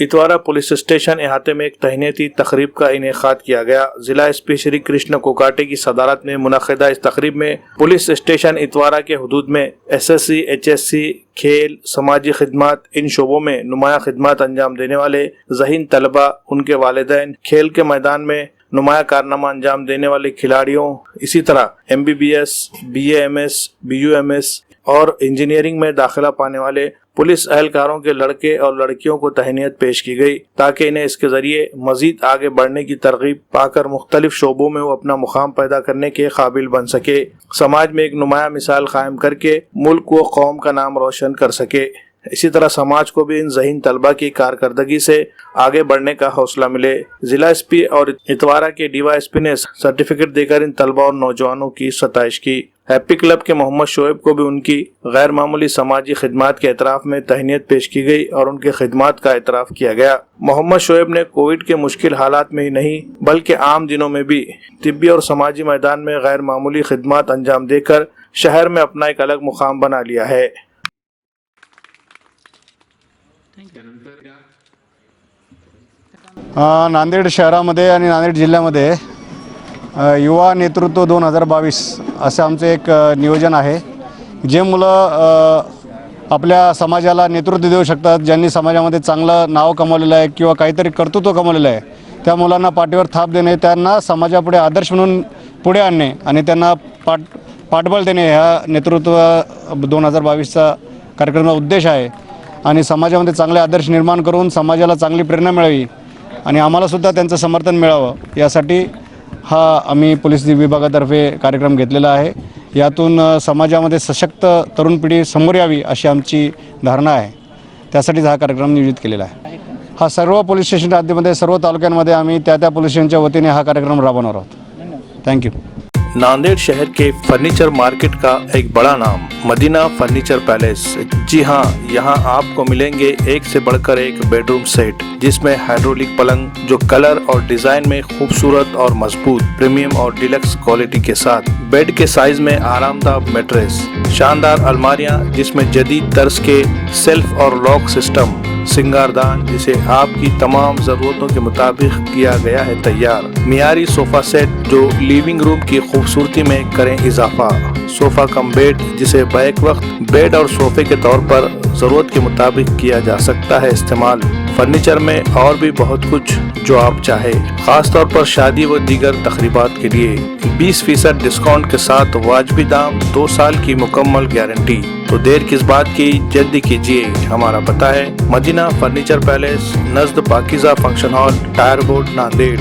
Itwara police station अहाते में एक तहनीती तकरीब का इनेकाद किया गया। जिला एसपी श्री कृष्ण कोकाटे की सदारत में मुनक़िदा इस तकरीब में पुलिस स्टेशन इतवारा के हुदूद में एसएससी, एचएससी, खेल, समाजी खिदमत इन शोबों में नुमाया खिदमत अंजाम देने वाले ज़हीन तलबा, उनके वालिदैन, खेल के मैदान में नुमाया कारनामा अंजाम देने वाले खिलाड़ियों, इसी तरह MBBS, BAMS, BUMS और इंजीनियरिंग में दाखिला पाने वाले पुलिस एहलकारों के लड़के और लड़कियों को तहनीत पेश की गई ताकि इन्हें इसके जरिए मजीद आगे बढ़ने की तरगीब पाकर मुख्तलिफ शोबों में वो अपना मुकाम पैदा करने के काबिल बन सके, समाज में एक नुमाया मिसाल कायम करके मुल्क व कौम का नाम रोशन कर सके। इसी तरह समाज को भी इन ज़हीन तलबा की कारकर्दगी से आगे बढ़ने का हौसला मिले। जिला एसपी और इतवारा के DYSP ने सर्टिफिकेट देकर इन तलबा और नौजवानों की सताइश की। हैप्पी क्लब के मोहम्मद शोएब को भी उनकी गैर मामूली समाजी खिदमात के एतराफ़ में तहनीत पेश की गई और उनके खिदमात का एतराफ़ किया गया। मोहम्मद शोएब ने कोविड के मुश्किल हालात में ही नहीं बल्कि आम दिनों में भी तिब्बी और समाजी मैदान में गैर मामूली खिदमात अंजाम देकर शहर में अपना एक अलग मुकाम बना लिया है। नांदेड शहरामध्ये आणि नांदेड जिल्ह्यामध्ये युवा नेतृत्व 2022 असं आमचं एक नियोजन आहे। जे मुलं आपल्या समाजाला नेतृत्व देऊ शकतात, ज्यांनी समाजामध्ये चांगलं नाव कमावलेलं आहे किंवा काहीतरी कर्तृत्व कमावलेलं आहे, त्या मुलांना पाठीवर थाप देणे, त्यांना समाजापुढे आदर्श म्हणून पुढे आणणे आणि त्यांना पाठबळ देणे हा नेतृत्व 2022चा कार्यक्रमाचा उद्देश आहे। आणि समाजामध्ये चांगले आदर्श निर्माण करून समाजाला चांगली प्रेरणा मिळावी आणि आम्हाला सुद्धा त्यांचं समर्थन मिळावं यासाठी हा आम्ही पोलीस विभागातर्फे कार्यक्रम घेतलेला आहे। यातून समाजामध्ये सशक्त तरुण पिढी समोर यावी अशी आमची धारणा आहे, त्यासाठीच हा कार्यक्रम नियोजित केलेला आहे। हा सर्व पोलीस स्टेशनच्या हद्दीमध्ये सर्व तालुक्यांमध्ये आम्ही त्या पोलीस स्टेशनच्या वतीने हा कार्यक्रम राबवणार आहोत। थँक्यू। नांदेड़ शहर के फर्नीचर मार्केट का एक बड़ा नाम मदीना फर्नीचर पैलेस। जी हाँ, यहाँ आपको मिलेंगे एक से बढ़कर एक बेडरूम सेट जिसमें हाइड्रोलिक पलंग जो कलर और डिजाइन में खूबसूरत और मजबूत प्रीमियम और डिलक्स क्वालिटी के साथ, बेड के साइज में आरामदायक मैट्रेस, शानदार अलमारियाँ जिसमें जदीद तर्ज के सेल्फ और लॉक सिस्टम, सिंगारदान जिसे आपकी तमाम ज़रूरतों के मुताबिक किया गया है तैयार, मियारी सोफ़ा सेट जो लिविंग रूम की खूबसूरती में करें इजाफा, सोफ़ा कम बेड जिसे बैक वक्त बेड और सोफ़े के तौर पर ज़रूरत के मुताबिक किया जा सकता है इस्तेमाल। फर्नीचर में और भी बहुत कुछ जो आप चाहे, ख़ास तौर पर शादी व दीगर तकरीबात के लिए 20% डिस्काउंट के साथ वाजबी दाम, 2 साल की मुकम्मल गारंटी। तो देर किस बात की, जल्दी कीजिए। हमारा पता है मदीना फर्नीचर पैलेस, नज़द Pakeezah function hall, tyre board, Nanded.